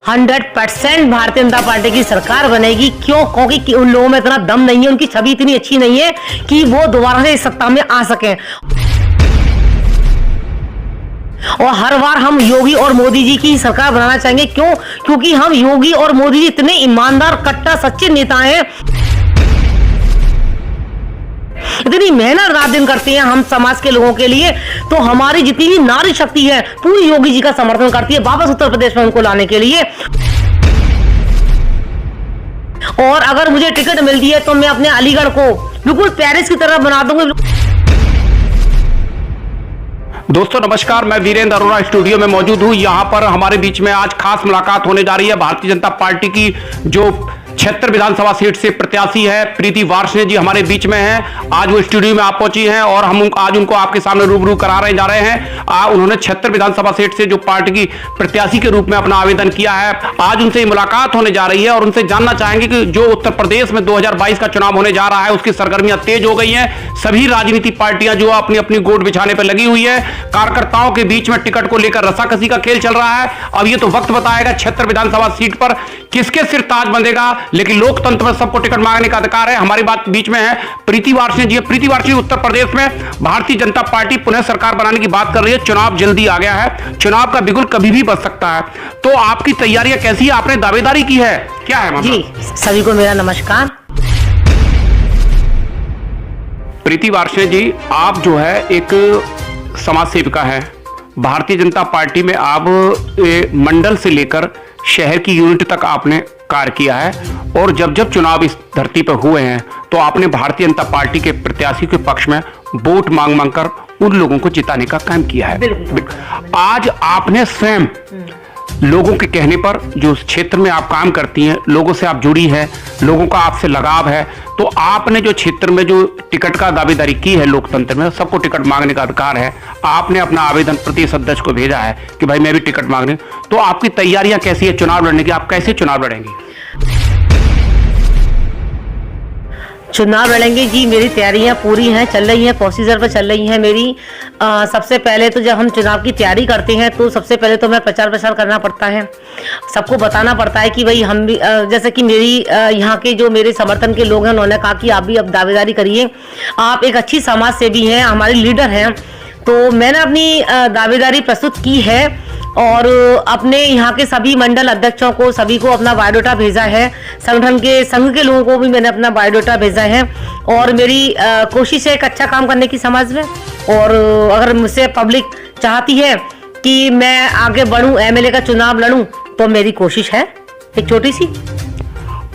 100% Bharatiya Janata party की सरकार बनेगी। क्यों? क्योंकि उन लोगों में इतना दम नहीं है, उनकी छवि इतनी अच्छी नहीं है कि वो दोबारा से इस सत्ता में आ सके। और हर बार हम योगी और मोदी जी की सरकार बनाना चाहेंगे। क्यों? क्योंकि हम योगी और मोदी जी इतने ईमानदार, कट्टा, सच्चे नेता हैं, इतनी मेहनत रात दिन करते हैं हम समाज के लोगों के लिए। तो हमारी जितनी भी नारी शक्ति है पूरी योगी जी का समर्थन करती है वापस उत्तर प्रदेश में उनको लाने के लिए। और अगर मुझे टिकट मिलती है तो मैं अपने अलीगढ़ को बिल्कुल पेरिस की तरह बना दूंगी। दोस्तों नमस्कार, मैं वीरेंद्र अरोड़ा स्टूडियो में मौजूद हूं। यहां पर हमारे बीच में आज खास मुलाकात होने जा रही है। भारतीय जनता पार्टी की जो 76 विधानसभा सीट से प्रत्याशी है प्रीति वार्ष्णेय जी हमारे बीच में हैं। आज वो स्टूडियो में आप पहुंची हैं और हम आज उनको आपके सामने रूबरू जा रहे हैं। उन्होंने 76 विधानसभा सीट से जो पार्टी की प्रत्याशी के रूप में अपना आवेदन किया है, आज उनसे मुलाकात होने जा रही है और उनसे जानना चाहेंगे कि जो उत्तर प्रदेश में 2022 का चुनाव होने जा रहा है उसकी सरगर्मियां तेज हो गई हैं। सभी राजनीतिक पार्टियां जो अपनी अपनी गोट बिछाने पर लगी हुई है, कार्यकर्ताओं के बीच में टिकट को लेकर रस्साकसी का खेल चल रहा है। अब ये तो वक्त बताएगा 76 विधानसभा सीट पर किसके सिर ताज बंधेगा, लेकिन लोकतंत्र में सबको टिकट मांगने का अधिकार है। हमारी बात बीच में है प्रीति वार्ष्णेय जी। प्रीति वार्ष्णेय, उत्तर प्रदेश में भारतीय जनता पार्टी पुनः सरकार बनाने की बात कर रही है। चुनाव जल्दी आ गया है, चुनाव का बिगुल कभी भी बच सकता है, तो आपकी तैयारियां कैसी है? आपने दावेदारी की है, क्या है मामला? जी, सभी को मेरा नमस्कार। प्रीति वार्ष्णेय जी, आप जो है एक समाज सेविका है। भारतीय जनता पार्टी में आप मंडल से लेकर शहर की यूनिट तक आपने कार्य किया है और जब जब चुनाव इस धरती पर हुए हैं तो आपने भारतीय जनता पार्टी के प्रत्याशी के पक्ष में वोट मांग मांग कर उन लोगों को जिताने का काम किया है। आज आपने स्वयं लोगों के कहने पर, जो क्षेत्र में आप काम करती हैं, लोगों से आप जुड़ी है, लोगों का आपसे लगाव है, तो आपने जो क्षेत्र में जो टिकट का दावेदारी की है, लोकतंत्र में सबको टिकट मांगने का अधिकार है, आपने अपना आवेदन प्रदेश अध्यक्ष को भेजा है कि भाई मैं भी टिकट मांगने, तो आपकी तैयारियां कैसी है चुनाव लड़ने की? आप कैसे चुनाव लड़ेंगी? चुनाव लड़ेंगे जी, मेरी तैयारियां पूरी हैं, चल रही हैं, प्रोसीजर पर चल रही हैं मेरी। सबसे पहले तो जब हम चुनाव की तैयारी करते हैं तो सबसे पहले तो हमें प्रचार प्रसार करना पड़ता है, सबको बताना पड़ता है कि भाई हम भी, जैसे कि मेरी यहाँ के जो मेरे समर्थन के लोग हैं उन्होंने कहा कि आप भी अब दावेदारी करिए, आप एक अच्छी समाज सेवी हैं, हमारे लीडर हैं। तो मैंने अपनी दावेदारी प्रस्तुत की है और अपने यहाँ के सभी मंडल अध्यक्षों को, सभी को अपना बायोडाटा भेजा है। संगठन के संघ के लोगों को भी मैंने अपना बायोडाटा भेजा है और मेरी कोशिश है एक अच्छा काम करने की समाज में। और अगर मुझसे पब्लिक चाहती है कि मैं आगे बढ़ूं, एमएलए का चुनाव लड़ूं, तो मेरी कोशिश है एक छोटी सी।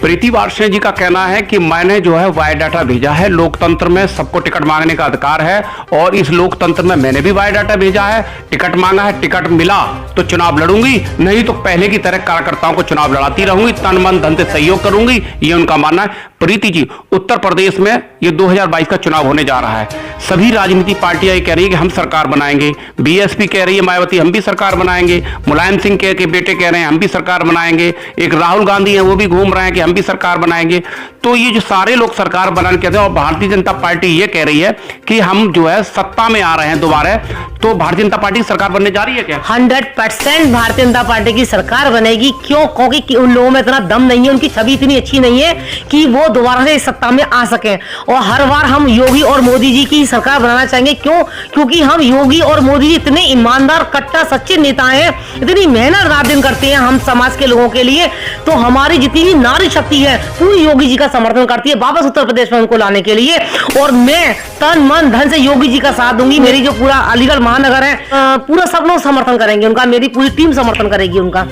प्रीति वार्ष्णेय जी का कहना है कि मैंने जो है बायोडाटा भेजा है, लोकतंत्र में सबको टिकट मांगने का अधिकार है और इस लोकतंत्र में मैंने भी बायोडाटा भेजा है, टिकट मांगा है, टिकट मिला तो चुनाव लड़ूंगी, नहीं तो पहले की तरह कार्यकर्ताओं को चुनाव लड़ाती रहूंगी, तन मन धन से सहयोग करूंगी, ये उनका मानना है। प्रीति जी, उत्तर प्रदेश में ये 2022 का चुनाव होने जा रहा है, सभी राजनीतिक पार्टियां ये कह रही है कि हम सरकार बनाएंगे, बीएसपी कह रही है मायावती हम भी सरकार बनाएंगे, मुलायम सिंह के बेटे कह रहे हैं हम भी सरकार बनाएंगे, एक राहुल गांधी है वो भी घूम रहे हैं कि हम भी सरकार बनाएंगे। तो ये जो सारे लोग सरकार बनाने कहते हैं और भारतीय जनता पार्टी ये कह रही है कि हम जो है सत्ता में आ रहे हैं दोबारा, तो भारतीय जनता पार्टी की सरकार बनने जा रही है क्या? 100% भारतीय जनता पार्टी की सरकार बनेगी। क्यों? क्योंकि उन लोगों में इतना दम नहीं है, उनकी छवि इतनी अच्छी नहीं है कि वो दोबारा से इस सत्ता में आ सके। और हर बार हम योगी और मोदी जी की सरकार बनाना चाहेंगे। क्यों? क्योंकि हम योगी और मोदी जी इतने ईमानदार, कट्टा, सच्चे नेता हैं, इतनी मेहनत रात दिन करते हैं हम समाज के लोगों के लिए। तो हमारी जितनी भी नारी शक्ति है पूरी योगी जी का समर्थन करती है वापस उत्तर प्रदेश में उनको लाने के लिए। और मैं तन मन धन से योगी जी का साथ दूंगी। मेरी जो पूरा अलीगढ़ महानगर है, पूरा सब लोग समर्थन करेंगे उनका, मेरी पूरी टीम समर्थन करेगी उनका।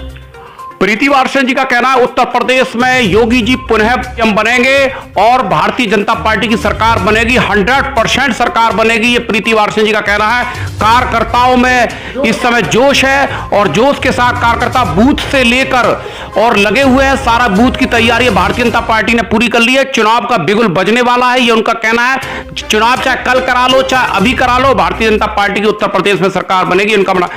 प्रीति वार्ष्णेय जी का कहना है उत्तर प्रदेश में योगी जी पुनः पीएम बनेंगे और भारतीय जनता पार्टी की सरकार बनेगी, 100% सरकार बनेगी, ये प्रीति वार्ष्णेय जी का कहना है। कार्यकर्ताओं में इस समय जोश है और जोश के साथ कार्यकर्ता बूथ से लेकर और लगे हुए हैं, सारा बूथ की तैयारी भारतीय जनता पार्टी ने पूरी कर ली है। चुनाव का बिगुल बजने वाला है, ये उनका कहना है। चुनाव चाहे कल करा लो चाहे अभी करा लो, भारतीय जनता पार्टी की उत्तर प्रदेश में सरकार बनेगी, उनका बना।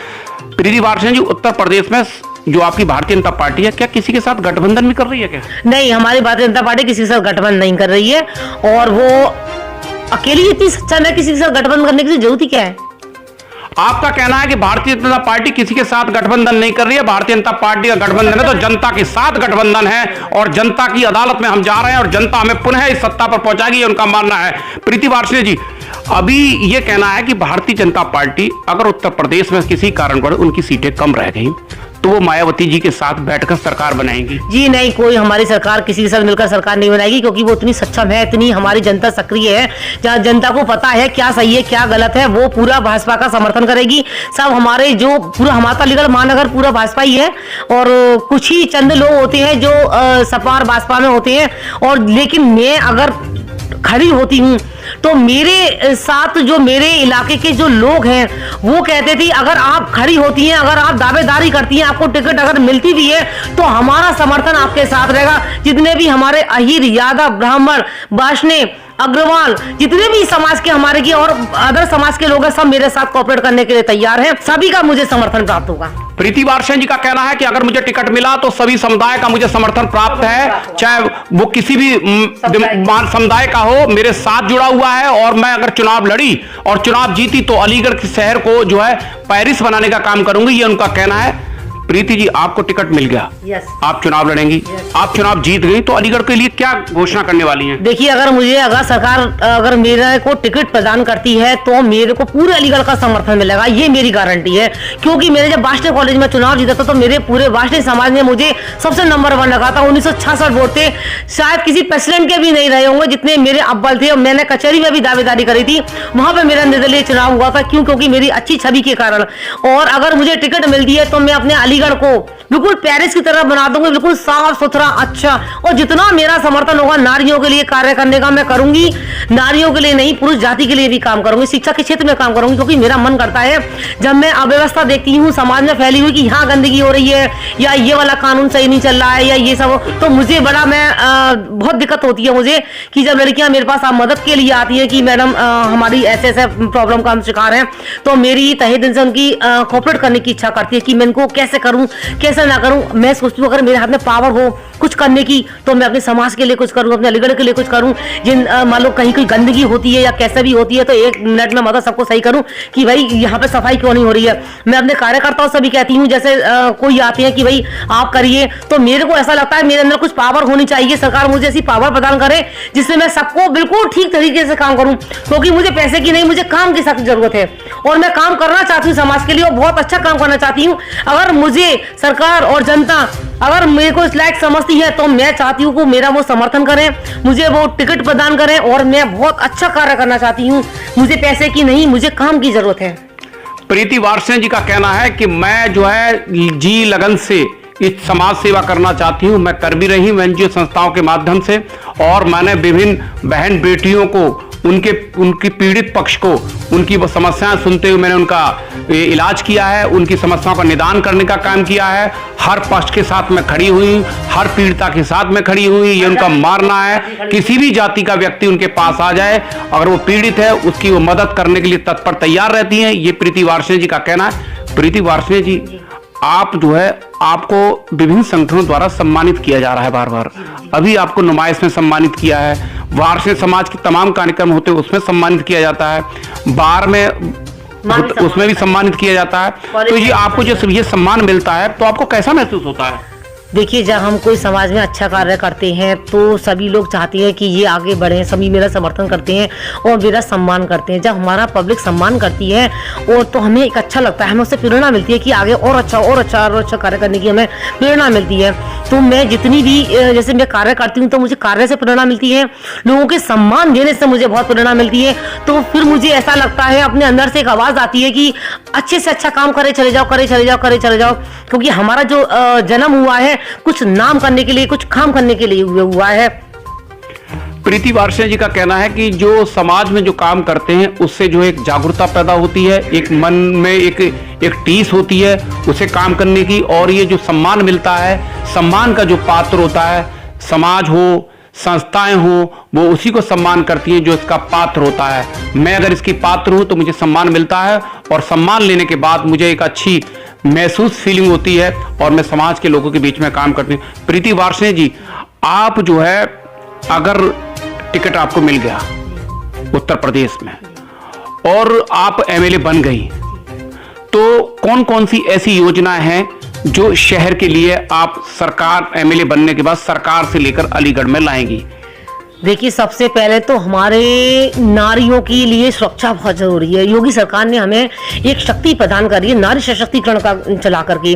प्रीति वार्ष्णेय जी, उत्तर प्रदेश में जो आपकी भारतीय जनता पार्टी है, क्या किसी के साथ गठबंधन भी कर रही है क्या? नहीं, हमारी भारतीय जनता पार्टी किसी के साथ गठबंधन नहीं कर रही है और वो अकेली इतनी सच्चा है, किसी के साथ गठबंधन करने की जरूरत ही क्या है? आपका कहना है कि भारतीय जनता पार्टी किसी के साथ गठबंधन नहीं कर रही है, भारतीय जनता पार्टी का गठबंधन है तो जनता के साथ गठबंधन है और जनता की अदालत में हम जा रहे हैं और जनता हमें पुनः इस सत्ता पर पहुंचाएगी, ये उनका मानना है। प्रीति वार्ष्णेय जी, अभी ये कहना है कि भारतीय जनता पार्टी अगर उत्तर प्रदेश में किसी कारणवश उनकी सीटें कम रह गई तो वो मायावती जी के साथ बैठकर सरकार बनाएंगी। जी नहीं, कोई हमारी सरकार किसी के साथ मिलकर सरकार नहीं बनाएगी, क्योंकि वो इतनी सक्षम है, इतनी हमारी जनता सक्रिय है, जहाँ जनता को पता है क्या सही है क्या गलत है, वो पूरा भाजपा का समर्थन करेगी। सब हमारे जो पूरा हमारा अलीगढ़ महानगर पूरा भाजपा ही है और कुछ ही चंद लोग होते हैं जो सपा और भाजपा में होते हैं। और लेकिन मैं अगर खड़ी होती हूँ तो मेरे साथ जो मेरे इलाके के जो लोग हैं वो कहते थे अगर आप खड़ी होती हैं, अगर आप दावेदारी करती हैं, आपको टिकट अगर मिलती भी है तो हमारा समर्थन आपके साथ रहेगा। जितने भी हमारे अहीर, यादव, ब्राह्मण, वार्ष्णेय, अग्रवाल, जितने भी समाज के हमारे की और अदर समाज के लोग हैं, सब मेरे साथ कोऑपरेट करने के लिए तैयार हैं। सभी का मुझे समर्थन प्राप्त होगा। प्रीति वार्ष्णेय जी का कहना है कि अगर मुझे टिकट मिला तो सभी समुदाय का मुझे समर्थन प्राप्त है, चाहे वो किसी भी समुदाय का हो, मेरे साथ जुड़ा हुआ है और मैं अगर चुनाव लड़ी और चुनाव जीती तो अलीगढ़ के शहर को जो है पेरिस बनाने का काम करूंगी, ये उनका कहना है। प्रीति जी, आपको टिकट मिल गया, आप चुनाव लड़ेंगी, आप चुनाव जीत गई तो अलीगढ़ के लिए क्या घोषणा करने वाली हैं? देखिए, अगर सरकार अगर मेरे को टिकट प्रदान करती है तो मेरे को पूरे अलीगढ़ का समर्थन मिलेगा, ये मेरी गारंटी है। क्योंकि मैंने जब वार्ष्णेय कॉलेज में चुनाव जीता था तो मेरे पूरे वार्ष्णेय समाज ने मुझे सबसे नंबर 1 रखा था। 1966 वोट थे, शायद किसी प्रेसिडेंट के भी नहीं रहे होंगे जितने मेरे अव्वल थे। और मैंने कचहरी में भी दावेदारी करी थी, वहां पर मेरा निर्दलीय चुनाव हुआ था। क्योंकि मेरी अच्छी छवि के कारण। और अगर मुझे टिकट मिलती है तो मैं अपने अलीगढ़ को बिल्कुल पेरिस की तरह बना दूंगी, बिल्कुल साफ सुथरा, अच्छा। और जितना मेरा समर्थन होगा नारियों के लिए कार्य करने का मैं करूंगी, नारियों के लिए नहीं पुरुष जाति के लिए भी काम करूंगी, शिक्षा के क्षेत्र में काम करूंगी। क्योंकि मेरा मन करता है जब मैं अव्यवस्था देखती हूँ समाज में फैली हुई कि यहाँ गंदगी हो रही है या ये वाला कानून सही नहीं चल रहा है या ये सब, तो मुझे बड़ा बहुत दिक्कत होती है मुझे कि जब लड़कियां मेरे पास मदद के लिए आती है कि मैडम हमारी ऐसे ऐसे प्रॉब्लम का हम शिकार हैं, तो मेरी तहे दिल से उनकी कोऑपरेट करने की इच्छा करती है कि मैं इनको कैसे करूं कैसे ना करूं। मैं सोचती हूँ अगर मेरे हाथ में पावर हो कुछ करने की तो मैं अपने समाज के लिए कुछ करूं, अपने अलीगढ़ के लिए कुछ करूं। जिन मान लो कहीं कोई गंदगी होती है या कैसे भी होती है तो 1 मिनट में मतलब सबको सही करूं कि भाई यहाँ पे सफाई क्यों नहीं हो रही है। मैं अपने कार्यकर्ताओं से भी कहती हूँ, जैसे कोई आते हैं कि भाई आप करिए, तो मेरे को ऐसा लगता है मेरे अंदर कुछ पावर होनी चाहिए, सरकार मुझे ऐसी पावर प्रदान करे जिससे मैं सबको बिल्कुल ठीक तरीके से काम करूं। क्योंकि मुझे पैसे की नहीं, मुझे काम की सख्त जरूरत है और मैं काम करना चाहती हूँ समाज के लिए और बहुत अच्छा काम करना चाहती हूँ। अगर मुझे सरकार और जनता अगर मेरे को इस लायक समझती है तो मैं चाहती हूँ कि मेरा वो समर्थन करें, मुझे वो टिकट प्रदान करें और मैं बहुत अच्छा कार्य करना चाहती हूँ। मुझे पैसे की नहीं, मुझे काम की जरूरत है। प्रीति वार्ष्णेय जी का कहना है कि मैं जो है जी लगन से इस समाज सेवा करना चाहती हूँ, मैं कर भी रही हूँ एनजीओ संस्थाओं के माध्यम से और मैंने विभिन्न बहन बेटियों को उनकी पीड़ित पक्ष को उनकी वो समस्याएं सुनते हुए मैंने उनका इलाज किया है, उनकी समस्याओं का निदान करने का काम किया है। हर पक्ष के साथ मैं खड़ी हुई, हर पीड़िता के साथ में खड़ी हुई, ये उनका मानना है। किसी भी जाति का व्यक्ति उनके पास आ जाए, अगर वो पीड़ित है उसकी वो मदद करने के लिए तत्पर तैयार रहती हैं, ये प्रीति वार्ष्णेय जी का कहना है। प्रीति वार्ष्णेय जी, आप जो है आपको विभिन्न संगठनों द्वारा सम्मानित किया जा रहा है बार बार। अभी आपको नुमाइश में सम्मानित किया है, वार्ष्णेय समाज के तमाम कार्यक्रम होते हैं उसमें सम्मानित किया जाता है, बार में उसमें भी सम्मानित किया जाता है। तो ये आपको जब ये सम्मान मिलता है तो आपको कैसा महसूस होता है? देखिए, जब हम कोई समाज में अच्छा कार्य करते हैं तो सभी लोग चाहते हैं कि ये आगे बढ़े, सभी मेरा समर्थन करते हैं और मेरा सम्मान करते हैं। जब हमारा पब्लिक सम्मान करती है और तो हमें एक अच्छा लगता है, हमें उससे प्रेरणा मिलती है कि आगे और अच्छा कार्य करने की हमें प्रेरणा मिलती है। तो मैं जितनी भी जैसे मैं कार्य करती हूँ तो मुझे कार्य से प्रेरणा मिलती है, लोगों के सम्मान देने से मुझे बहुत प्रेरणा मिलती है। तो फिर मुझे ऐसा लगता है, अपने अंदर से एक आवाज़ आती है कि अच्छे से अच्छा काम करे चले जाओ। क्योंकि हमारा जो जन्म हुआ है कुछ नाम करने के लिए, कुछ काम करने के लिए हुआ है। प्रीति वार्ष्णेय जी का कहना है कि जो समाज में जो काम करते हैं उससे जो एक जागरूकता पैदा होती है, एक मन में एक टीस होती है उसे काम करने की, और ये जो सम्मान मिलता है, सम्मान का जो पात्र होता है, समाज हो संस्थाएं हो वो उसी को सम्मान करती हैं जो इसका पात्र होता है। मैं अगर इसकी पात्र हूं तो मुझे सम्मान मिलता है और सम्मान लेने के बाद मुझे एक अच्छी महसूस फीलिंग होती है और मैं समाज के लोगों के बीच में काम करती हूँ। प्रीति वार्ष्णेय जी, आप जो है अगर टिकट आपको मिल गया उत्तर प्रदेश में और आप एमएलए बन गई तो कौन कौन सी ऐसी योजनाएं हैं जो शहर के लिए आप सरकार एमएलए बनने के बाद सरकार से लेकर अलीगढ़ में लाएंगी? देखिए, सबसे पहले तो हमारे नारियों के लिए सुरक्षा बहुत जरूरी है। योगी सरकार ने हमें एक शक्ति प्रदान करी है नारी सशक्तिकरण का चला करके,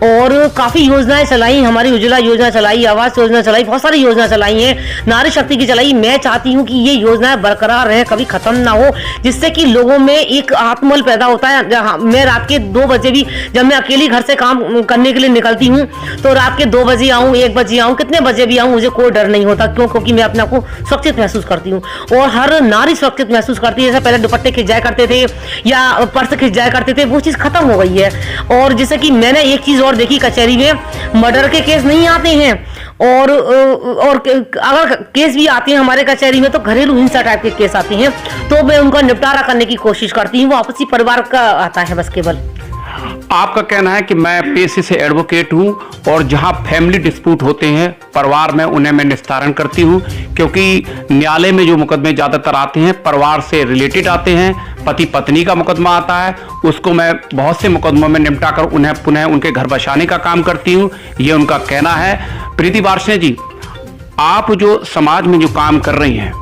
और काफी योजनाएं चलाई, हमारी उज्ज्वला योजना चलाई, आवास योजना चलाई, बहुत सारी योजना चलाई हैं, नारी शक्ति की चलाई। मैं चाहती हूँ कि ये योजनाएं बरकरार रहे, कभी खत्म ना हो, जिससे कि लोगों में एक आत्मबल पैदा होता है। मैं रात के 2 बजे भी जब मैं अकेली घर से काम करने के लिए निकलती हूँ तो रात के 2 बजे आऊँ, 1 बजे आऊँ, कितने बजे भी आऊँ, मुझे कोई डर नहीं होता। क्यों? क्योंकि मैं अपने आप को सुरक्षित महसूस करती हूँ, और हर नारी सुरक्षित महसूस करती है। जैसे पहले दुपट्टे खिंच जाया करते थे या पर्स खिंच जाया करते थे, वो चीज़ खत्म हो गई है। और जैसे कि मैंने एक चीज़ और देखी, कचहरी में मर्डर के केस नहीं आते हैं, और अगर केस भी आते हैं हमारे कचहरी में तो घरेलू हिंसा टाइप के केस आते हैं, तो मैं उनका निपटारा करने की कोशिश करती हूँ। वो आपसी परिवार का आता है बस केवल। आपका कहना है कि मैं पेशे से एडवोकेट हूं और जहां फैमिली डिस्प्यूट होते हैं परिवार में, उन्हें मैं निस्तारण करती हूं, क्योंकि न्यायालय में जो मुकदमे ज्यादातर आते हैं परिवार से रिलेटेड आते हैं। पति पत्नी का मुकदमा आता है, उसको मैं बहुत से मुकदमों में निपटा कर उन्हें पुनः उनके घर बसाने का काम करती हूं, ये उनका कहना है। प्रीति वार्ष्णेय जी, आप जो समाज में जो काम कर रही हैं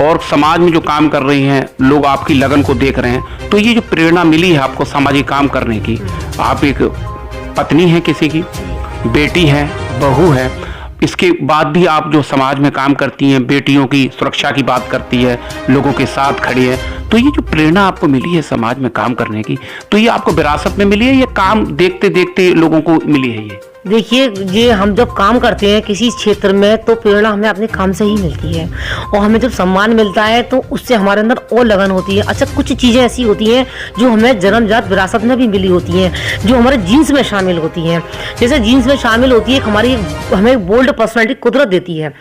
और समाज में जो काम कर रही हैं, लोग आपकी लगन को देख रहे हैं, तो ये जो प्रेरणा मिली है आपको सामाजिक काम करने की, आप एक पत्नी हैं किसी की, बेटी है, बहू है, इसके बाद भी आप जो समाज में काम करती हैं, बेटियों की सुरक्षा की बात करती है, लोगों के साथ खड़ी है, तो ये जो प्रेरणा आपको मिली है समाज में काम करने की, तो ये आपको विरासत में मिली है या काम देखते देखते लोगों को मिली है? ये देखिए, ये हम जब काम करते हैं किसी क्षेत्र में तो प्रेरणा हमें अपने काम से ही मिलती है, और हमें जब सम्मान मिलता है तो उससे हमारे अंदर और लगन होती है। अच्छा, कुछ चीज़ें ऐसी होती हैं जो हमें जन्मजात विरासत में भी मिली होती हैं, जो हमारे जीन्स में शामिल होती हैं। जैसे जीन्स में शामिल होती है हमें बोल्ड पर्सनैलिटी कुदरत देती है।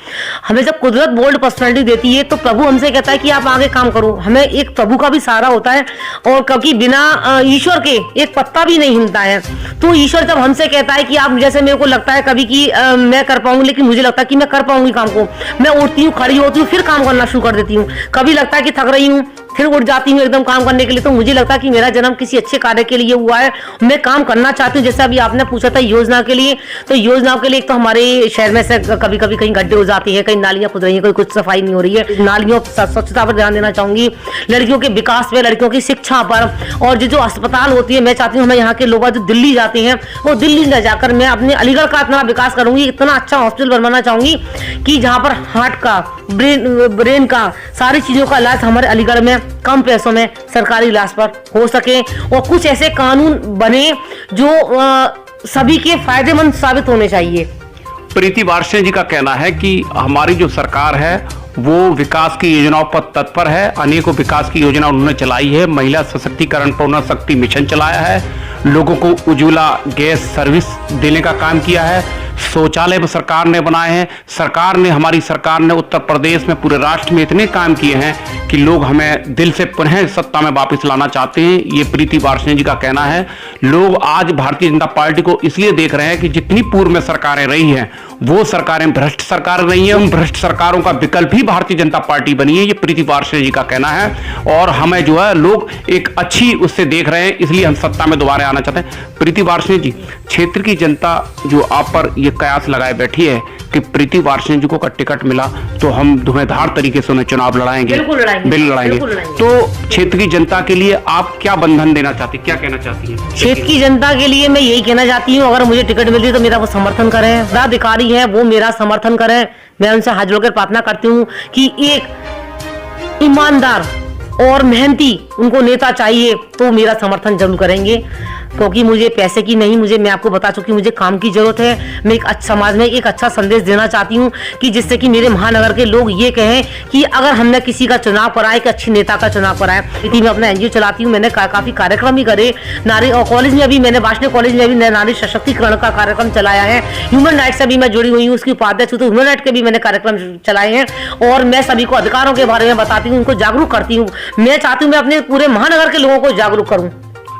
हमें जब कुदरत बोल्ड पर्सनैलिटी देती है तो प्रभु हमसे कहता है कि आप आगे काम करो। हमें एक प्रभु का भी सहारा होता है, और क्योंकि बिना ईश्वर के एक पत्ता भी नहीं हिलता है। तो ईश्वर जब हमसे कहता है कि आप, जैसे मेरे को लगता है कभी कि मैं कर पाऊंगी, लेकिन मुझे लगता है कि मैं कर पाऊंगी काम को, मैं उठती हूँ, खड़ी होती हूँ, फिर काम करना शुरू कर देती हूँ। कभी लगता है कि थक रही हूँ, फिर उठ जाती हूँ एकदम काम करने के लिए। तो मुझे लगता है कि मेरा जन्म किसी अच्छे कार्य के लिए हुआ है, मैं काम करना चाहती हूँ। जैसे अभी आपने पूछा था योजना के लिए, तो योजनाओं के लिए एक तो हमारे शहर में से कभी कभी कहीं गड्ढे हो जाते हैं, कहीं नालियां खुद रही हैं, कोई कुछ सफाई नहीं हो रही है। नालियों स्वच्छता पर ध्यान देना चाहूंगी, लड़कियों के विकास पे, लड़कियों की शिक्षा पर, और जो अस्पताल होती है, मैं चाहती हूँ हमें यहाँ के लोग जो दिल्ली जाते हैं वो दिल्ली न जाकर मैं अपने अलीगढ़ का इतना विकास करूंगी, इतना अच्छा हॉस्पिटल बनवाना चाहूंगी कि जहाँ पर हार्ट का, ब्रेन का, सारी चीजों का इलाज हमारे अलीगढ़ में कम पैसों में सरकारी इलाज पर हो सके, और कुछ ऐसे कानून बने जो सभी के फायदेमंद साबित होने चाहिए। प्रीति वार्ष्णेय जी का कहना है कि हमारी जो सरकार है वो विकास की योजनाओं पर तत्पर है, अनेकों विकास की योजना उन्होंने चलाई है, महिला सशक्तिकरण पर उन्होंने शक्ति मिशन चलाया है, लोगों को उज्ज्वला गैस सर्विस देने का काम किया है, शौचालय सरकार ने बनाए हैं। हमारी सरकार ने उत्तर प्रदेश में, पूरे राष्ट्र में इतने काम किए हैं कि लोग हमें दिल से पुनः सत्ता में वापस लाना चाहते हैं, ये प्रीति वार्ष्णेय जी का कहना है। लोग आज भारतीय जनता पार्टी को इसलिए देख रहे हैं कि जितनी पूर्व में सरकारें रही हैं वो सरकारें भ्रष्ट सरकार रही हैं, उन भ्रष्ट सरकारों का विकल्प ही भारतीय जनता पार्टी बनी है, ये प्रीति वार्ष्णेय जी का कहना है। और हमें जो है लोग एक अच्छी उससे देख रहे हैं, इसलिए हम सत्ता में दोबारा आना चाहते हैं। प्रीति वार्ष्णेय जी, क्षेत्र की जनता जो आप पर ये कयास लगाए बैठी है कि प्रीति वार्ष्णेय जी को टिकट मिला तो हम धुआंधार तरीके से उन्हें चुनाव लड़ाएंगे, बिल्कुल लड़ाएंगे। तो क्षेत्र की जनता के लिए आप क्या बंधन देना चाहती, क्या कहना चाहती हैं? क्षेत्र की जनता के लिए मैं यही कहना चाहती हूँ, अगर मुझे टिकट मिलती है तो मेरा वो समर्थन करें, पदाधिकारी है वो मेरा समर्थन करें। मैं उनसे हाथ जोड़कर प्रार्थना करती हूँ कि एक ईमानदार और मेहनती उनको नेता चाहिए, तो मेरा समर्थन जरूर करेंगे। क्योंकि मुझे पैसे की नहीं, मैं आपको बता चुकी, मुझे काम की जरूरत है। मैं एक समाज में एक अच्छा संदेश देना चाहती हूँ कि जिससे कि मेरे महानगर के लोग ये कहें कि अगर हमने किसी का चुनाव कराया, कि अच्छी नेता का चुनाव कराया। इसी में अपना एनजीओ चलाती हूँ, मैंने काफी कार्यक्रम भी करे नारी, और कॉलेज में अभी मैंने वार्ष्णेय कॉलेज में भी नारी सशक्तिकरण का कार्यक्रम चलाया है। ह्यूमन राइट से भी मैं जुड़ी हुई हूँ, उसकी उपाध्यक्ष हूँ, तो ह्यूमन राइट के भी मैंने कार्यक्रम चलाए हैं, और मैं सभी को अधिकारों के बारे में बताती हूँ, उनको जागरूक करती हूँ। मैं चाहती हूँ मैं अपने पूरे महानगर के लोगों को जागरूक करूँ,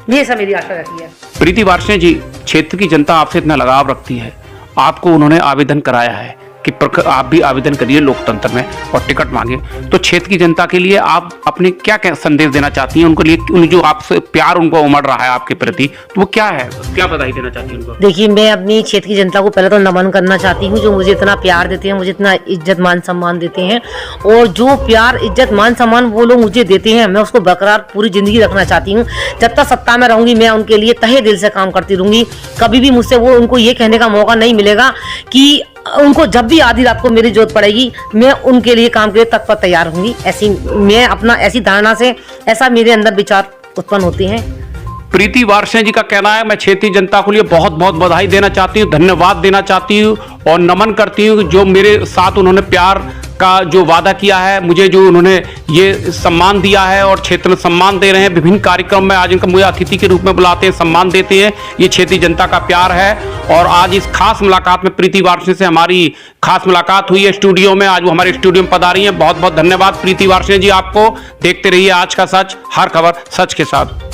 ये सब मेरी आशा रहती है। प्रीति वार्ष्णेय जी, क्षेत्र की जनता आपसे इतना लगाव रखती है, आपको उन्होंने आवेदन कराया है, कि आप भी आवेदन करिए लोकतंत्र में और टिकट मांगे। तो क्षेत्र की जनता के लिए आप अपने क्या संदेश देना चाहती हैं उनको लिए, जो आपसे प्यार उनको उमड़ रहा है आपके प्रति, तो वो क्या है, क्या बधाई देना चाहती हैं उनको? देखिए, मैं अपनी क्षेत्र की जनता को पहले तो नमन करना चाहती हूँ, जो मुझे इतना प्यार देते हैं, मुझे इतना इज्जत मान सम्मान देते हैं, और जो प्यार इज्जत मान सम्मान वो लोग मुझे देते हैं, मैं उसको बरकरार पूरी जिंदगी रखना चाहती हूँ। जब तक सत्ता में रहूंगी मैं उनके लिए तहे दिल से काम करती रहूंगी। कभी भी मुझसे वो उनको ये कहने का मौका नहीं मिलेगा कि उनको जब भी आधी रात को मेरी जरूरत पड़ेगी मैं उनके लिए काम के लिए तत्पर तैयार होंगी। ऐसी मैं अपना ऐसी धारणा से ऐसा मेरे अंदर विचार उत्पन्न होते हैं। प्रीति वार्ष्णेय जी का कहना है, मैं क्षेत्रीय जनता को लिए बहुत बहुत बधाई देना चाहती हूँ, धन्यवाद देना चाहती हूँ और नमन करती हूँ जो मेरे साथ उन्होंने प्यार का जो वादा किया है, मुझे जो उन्होंने ये सम्मान दिया है और क्षेत्र में सम्मान दे रहे हैं। विभिन्न कार्यक्रम में आज इनका मुझे अतिथि के रूप में बुलाते हैं, सम्मान देते हैं। ये क्षेत्रीय जनता का प्यार है। और आज इस खास मुलाकात में प्रीति वार्ष्णेय से हमारी खास मुलाकात हुई है स्टूडियो में। आज वो हमारे स्टूडियो में पधारी हैं। बहुत बहुत धन्यवाद प्रीति वार्ष्णेय जी आपको। देखते रहिए आज का सच, हर खबर सच के साथ।